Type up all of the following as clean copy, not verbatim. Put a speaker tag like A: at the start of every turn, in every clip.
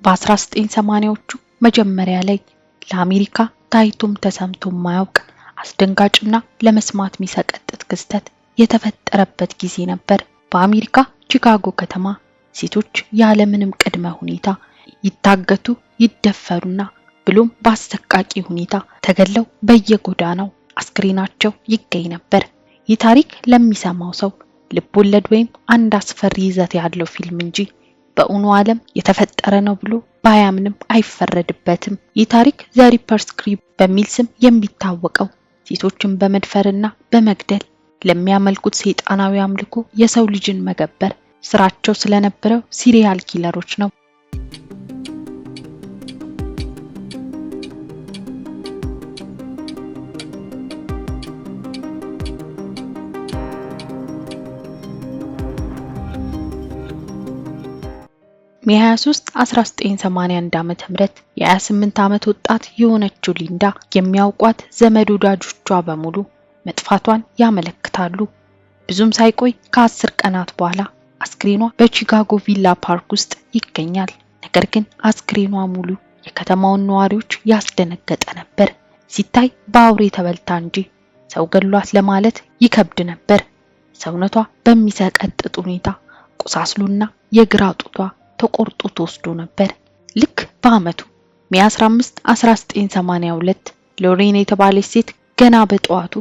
A: በ1980ዎቹ መጀመሪያ ላይ ለአሜሪካ ታይቶም ተሰምቶም ማያውቅ አስደንጋጭና ለመስማት የሚሰቀጥጥ ክስተት የተፈጠረበት ጊዜ ነበር። በአሜሪካ ቺካጎ ከተማ ሴቶች ያለምንም ቅድመ ሁኔታ ይታገቱ፣ ይደፈሩና ብሎም በአሰቃቂ ሁኔታ ተገለው በየጎዳናው አስክሬናቸው ይገኝ ነበር። ይህ ታሪክ ለሚሰማው ሰው ልቦለድ ወይም አንድ አስፈሪ ይዘት ያለው ፊልም እንጂ በእውኑ ዓለም የተፈጠረ ነው ብሎ ባያምንም አይፈረድበትም። ይህ ታሪክ ዘ ሪፐርስ ክሪፕ በሚል ስም የሚታወቀው ሴቶችን በመድፈርና በመግደል ለሚያመልኩት ሰይጣናዊ አምልኮ የሰው ልጅን መገበር ስራቸው ስለነበረው ሲሪያል ኪለሮች ነው። ሜይ 23 1981 ዓ.ም የ28 ዓመት ወጣት የሆነችው ሊንዳ የሚያውቋት ዘመድ ወዳጆቿ በሙሉ መጥፋቷን ያመለክታሉ። ብዙም ሳይቆይ ከ10 ቀናት በኋላ አስክሬኗ በቺካጎ ቪላ ፓርክ ውስጥ ይገኛል። ነገር ግን አስክሬኗ ሙሉ የከተማውን ነዋሪዎች ያስደነገጠ ነበር። ሲታይ በአውሬ ተበልታ እንጂ ሰው ገሏት ለማለት ይከብድ ነበር። ሰውነቷ በሚሰቀጥጥ ሁኔታ ቆሳስሎና የግራ ጡቷ ተቆርጦ ተወስዶ ነበር። ልክ በአመቱ ሜይ 15 1982 ሎሬን የተባለች ሴት ገና በጠዋቱ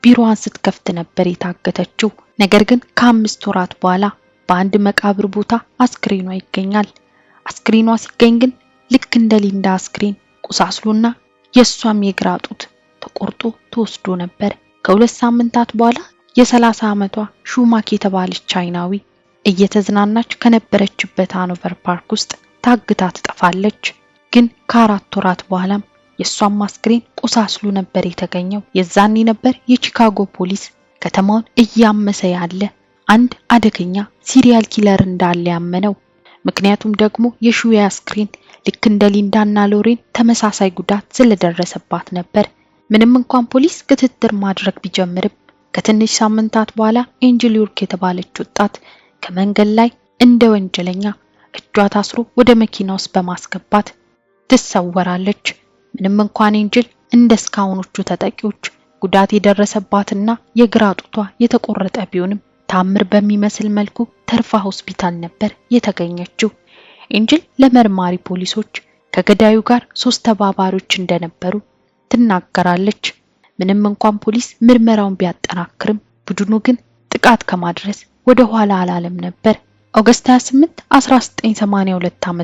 A: ቢሮዋን ስትከፍት ነበር የታገተችው። ነገር ግን ከ5 ወራት በኋላ በአንድ መቃብር ቦታ አስክሬኗ ይገኛል። አስክሬኗ ሲገኝ ግን ልክ እንደ ሊንዳ አስክሬን ቆሳስሎና የሷም የግራ ጡት ተቆርጦ ተወስዶ ነበር። ከ2 ሳምንታት በኋላ የ30 ዓመቷ ሹማክ የተባለች ቻይናዊ እየተዝናናች ከነበረችበት ሃኖቨር ፓርክ ውስጥ ታግታ ትጠፋለች። ግን ከ4 ወራት በኋላም የሷም አስክሬን ቆሳስሎ ነበር የተገኘው። የዛኔ ነበር የቺካጎ ፖሊስ ከተማውን እያመሰ ያለ አንድ አደገኛ ሲሪያል ኪለር እንዳለ ያመነው። ምክንያቱም ደግሞ የሹዌ አስክሬን ልክ እንደ ሊንዳና ሎሬን ተመሳሳይ ጉዳት ስለደረሰባት ነበር። ምንም እንኳን ፖሊስ ክትትል ማድረግ ቢጀምርም ከትንሽ ሳምንታት በኋላ ኤንጀል ዮርክ የተባለች ወጣት ከመንገድ ላይ እንደ ወንጀለኛ እጇ ታስሮ ወደ መኪና ውስጥ በማስገባት ትሰወራለች። ምንም እንኳን ኤንጀል እንደ እስካሁኖቹ ተጠቂዎች ጉዳት የደረሰባትና የግራ ጡቷ የተቆረጠ ቢሆንም ታምር በሚመስል መልኩ ተርፋ ሆስፒታል ነበር የተገኘችው። ኤንጀል ለመርማሪ ፖሊሶች ከገዳዩ ጋር 3 ተባባሪዎች እንደነበሩ ትናገራለች። ምንም እንኳን ፖሊስ ምርመራውን ቢያጠናክርም ቡድኑ ግን ጥቃት ከማድረስ ወደ ኋላ አላለም ነበር። ኦገስት 28 1982 ዓ.ም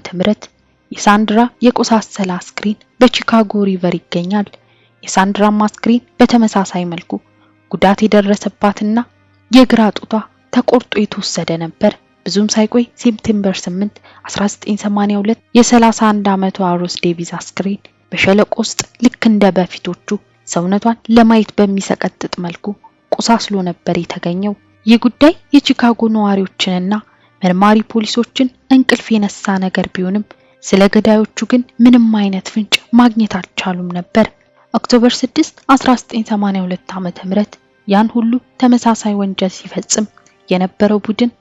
A: የሳንድራ የቆሳሰለ አስክሬን በቺካጎ ሪቨር ይገኛል። የሳንድራ አስክሬን በተመሳሳይ መልኩ ጉዳት የደረሰባትና የግራ ጡቷ ተቆርጦ የተወሰደ ነበር። ብዙም ሳይቆይ ሴፕቴምበር 8 1982 የ31 ዓመቷ ሮዝ ዴቪስ አስክሬን በሸለቆ ውስጥ ልክ እንደ በፊቶቹ ሰውነቷን ለማየት በሚሰቀጥጥ መልኩ ቆሳስሎ ነበር የተገኘው። ይህ ጉዳይ የቺካጎ ነዋሪዎችንና መርማሪ ፖሊሶችን እንቅልፍ የነሳ ነገር ቢሆንም ስለ ገዳዮቹ ግን ምንም አይነት ፍንጭ ማግኘት አልቻሉም ነበር። ኦክቶበር 6 1982 ዓ.ም ያን ሁሉ ተመሳሳይ ወንጀል ሲፈጽም የነበረው ቡድን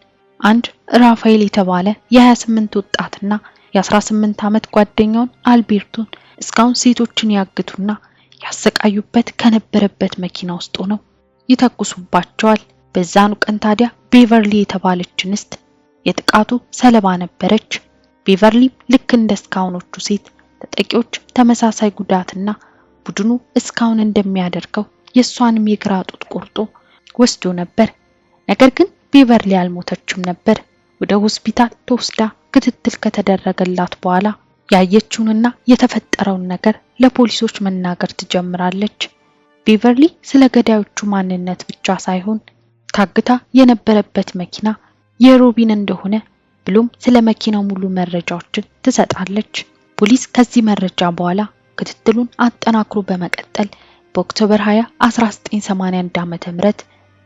A: አንድ ራፋኤል የተባለ የ28 ወጣትና የ18 ዓመት ጓደኛውን አልቤርቶን እስካሁን ሴቶችን ያግቱና ያሰቃዩበት ከነበረበት መኪና ውስጥ ሆነው ይተኩሱባቸዋል። በዛኑ ቀን ታዲያ ቤቨርሊ የተባለች እንስት የጥቃቱ ሰለባ ነበረች። ቤቨርሊ ልክ እንደ እስካሁኖቹ ሴት ተጠቂዎች ተመሳሳይ ጉዳትና ቡድኑ እስካሁን እንደሚያደርገው የሷንም የግራ ጡት ቆርጦ ወስዶ ነበር። ነገር ግን ቤቨርሊ አልሞተችም ነበር። ወደ ሆስፒታል ተወስዳ ክትትል ከተደረገላት በኋላ ያየችውንና የተፈጠረውን ነገር ለፖሊሶች መናገር ትጀምራለች። ቤቨርሊ ስለ ገዳዮቹ ማንነት ብቻ ሳይሆን ታግታ የነበረበት መኪና የሮቢን እንደሆነ ብሎም ስለ መኪናው ሙሉ መረጃዎችን ትሰጣለች። ፖሊስ ከዚህ መረጃ በኋላ ክትትሉን አጠናክሮ በመቀጠል በኦክቶበር 20 1981 ዓ.ም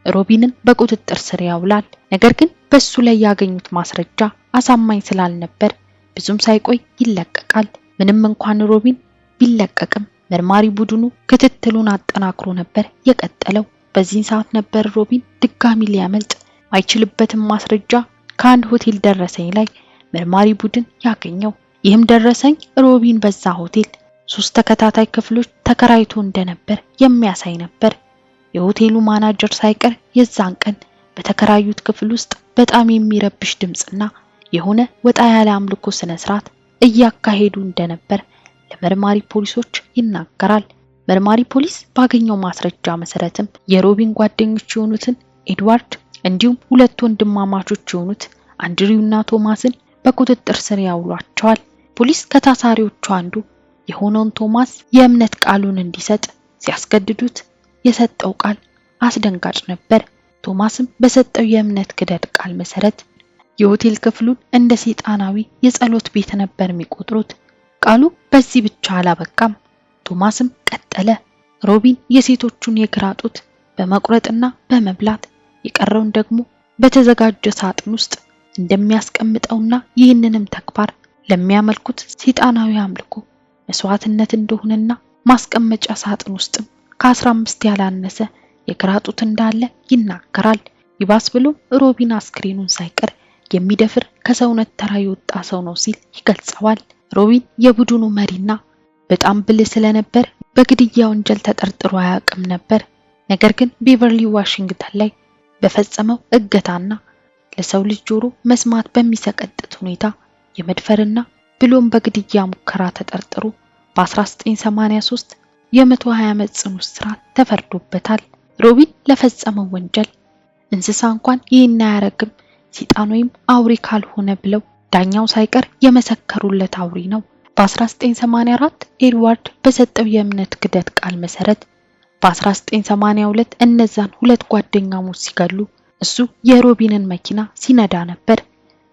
A: ሮቢንን በቁጥጥር ስር ያውላል። ነገር ግን በሱ ላይ ያገኙት ማስረጃ አሳማኝ ስላልነበር ብዙም ሳይቆይ ይለቀቃል። ምንም እንኳን ሮቢን ቢለቀቅም መርማሪ ቡድኑ ክትትሉን አጠናክሮ ነበር የቀጠለው። በዚህ ሰዓት ነበር ሮቢን ድጋሚ ሊያመልጥ አይችልበትም ማስረጃ ከአንድ ሆቴል ደረሰኝ ላይ መርማሪ ቡድን ያገኘው። ይህም ደረሰኝ ሮቢን በዛ ሆቴል 3 ተከታታይ ክፍሎች ተከራይቶ እንደነበር የሚያሳይ ነበር። የሆቴሉ ማናጀር ሳይቀር የዛን ቀን በተከራዩት ክፍል ውስጥ በጣም የሚረብሽ ድምጽና የሆነ ወጣ ያለ አምልኮ ስነ ስርዓት እያካሄዱ እንደነበር ለመርማሪ ፖሊሶች ይናገራል። መርማሪ ፖሊስ ባገኘው ማስረጃ መሰረትም የሮቢን ጓደኞች የሆኑትን ኤድዋርድ እንዲሁም 2 ወንድማማቾች የሆኑት አንድሪውና ቶማስን በቁጥጥር ስር ያውሏቸዋል። ፖሊስ ከታሳሪዎቹ አንዱ የሆነውን ቶማስ የእምነት ቃሉን እንዲሰጥ ሲያስገድዱት የሰጠው ቃል አስደንጋጭ ነበር። ቶማስም በሰጠው የእምነት ክደት ቃል መሰረት የሆቴል ክፍሉን እንደ ሰይጣናዊ የጸሎት ቤት ነበር የሚቆጥሩት። ቃሉ በዚህ ብቻ አላበቃም። ቶማስም ቀጠለ። ሮቢን የሴቶቹን የግራ ጡት በመቁረጥና በመብላት የቀረውን ደግሞ በተዘጋጀ ሳጥን ውስጥ እንደሚያስቀምጠውና ይህንንም ተግባር ለሚያመልኩት ሰይጣናዊ አምልኮ መስዋዕትነት እንደሆነና ማስቀመጫ ሳጥን ውስጥም ከ15 ያላነሰ የግራ ጡት እንዳለ ይናገራል። ይባስ ብሎ ሮቢን አስክሬኑን ሳይቀር የሚደፍር ከሰውነት ተራ የወጣ ሰው ነው ሲል ይገልጸዋል። ሮቢን የቡድኑ መሪና በጣም ብልህ ስለነበር በግድያ ወንጀል ተጠርጥሮ አያውቅም ነበር። ነገር ግን ቤቨርሊ ዋሽንግተን ላይ በፈጸመው እገታና ለሰው ልጅ ጆሮ መስማት በሚሰቀጥጥ ሁኔታ የመድፈርና ብሎም በግድያ ሙከራ ተጠርጥሮ በ1983 የ120 ዓመት ጽኑ እስራት ተፈርዶበታል። ሮቢን ለፈጸመው ወንጀል እንስሳ እንኳን ይህን አያረግም ሰይጣን ወይም አውሬ ካልሆነ ብለው ዳኛው ሳይቀር የመሰከሩለት አውሬ ነው። በ1984 ኤድዋርድ በሰጠው የእምነት ክደት ቃል መሰረት በ1982 እነዛን 2 ጓደኛሞች ሲገሉ እሱ የሮቢንን መኪና ሲነዳ ነበር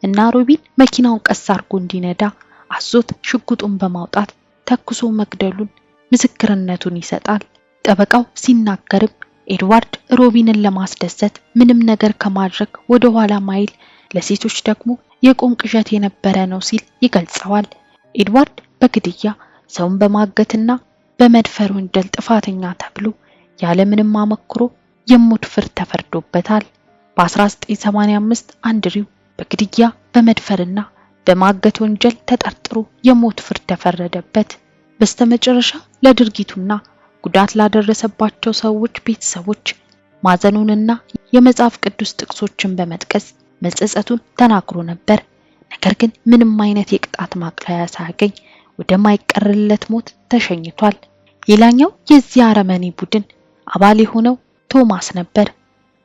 A: እና ሮቢን መኪናውን ቀስ አድርጎ እንዲነዳ አዞት ሽጉጡን በማውጣት ተኩሶ መግደሉን ምስክርነቱን ይሰጣል። ጠበቃው ሲናገርም ኤድዋርድ ሮቢንን ለማስደሰት ምንም ነገር ከማድረግ ወደ ኋላ ማይል ለሴቶች ደግሞ የቁም ቅዠት የነበረ ነው ሲል ይገልጸዋል። ኤድዋርድ በግድያ ሰውን በማገትና በመድፈር ወንጀል ጥፋተኛ ተብሎ ያለምንም አመክሮ የሞት ፍርድ ተፈርዶበታል። በ1985 አንድሪው በግድያ በመድፈርና በማገት ወንጀል ተጠርጥሮ የሞት ፍርድ ተፈረደበት። በስተመጨረሻ ለድርጊቱና ጉዳት ላደረሰባቸው ሰዎች ቤተሰቦች ማዘኑንና የመጽሐፍ ቅዱስ ጥቅሶችን በመጥቀስ መጸጸቱን ተናግሮ ነበር። ነገር ግን ምንም አይነት የቅጣት ማቅለያ ሳያገኝ ወደ ማይቀርለት ሞት ተሸኝቷል። ሌላኛው የዚህ አረመኔ ቡድን አባል የሆነው ቶማስ ነበር።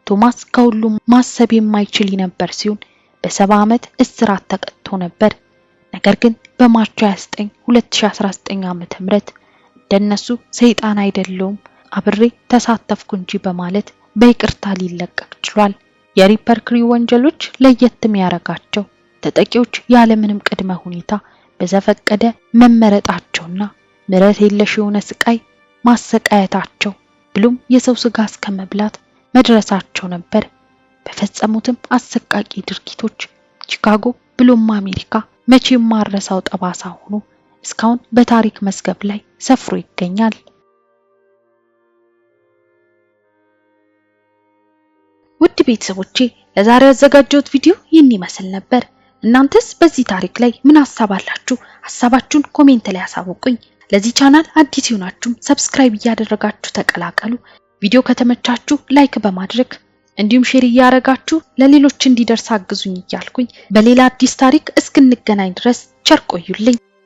A: ቶማስ ከሁሉም ማሰብ የማይችል ነበር ሲሆን በ70 ዓመት እስራት ተቀጥቶ ነበር። ነገር ግን በማርች 29 2019 ዓ.ም እንደነሱ ሰይጣን አይደለም አብሬ ተሳተፍኩ እንጂ በማለት በይቅርታ ሊለቀቅ ችሏል። የሪፐር ክሪው ወንጀሎች ለየት የሚያረጋቸው ተጠቂዎች ያለምንም ቅድመ ሁኔታ በዘፈቀደ መመረጣቸውና ምሕረት የለሽ የሆነ ስቃይ ማሰቃየታቸው ብሎም የሰው ስጋ እስከመብላት መድረሳቸው ነበር። በፈጸሙትም አሰቃቂ ድርጊቶች ቺካጎ ብሎም አሜሪካ መቼም ማረሳው ጠባሳ ሆኖ እስካሁን በታሪክ መዝገብ ላይ ሰፍሮ ይገኛል። ውድ ቤተሰቦቼ ለዛሬ ያዘጋጀሁት ቪዲዮ ይህን ይመስል ነበር። እናንተስ በዚህ ታሪክ ላይ ምን ሐሳብ አላችሁ? ሐሳባችሁን ኮሜንት ላይ አሳውቁኝ። ለዚህ ቻናል አዲስ ሆናችሁ ሰብስክራይብ እያደረጋችሁ ተቀላቀሉ። ቪዲዮ ከተመቻችሁ ላይክ በማድረግ እንዲሁም ሼር እያደረጋችሁ ለሌሎች እንዲደርስ አግዙኝ እያልኩኝ በሌላ አዲስ ታሪክ እስክንገናኝ ድረስ ቸር ቆዩልኝ።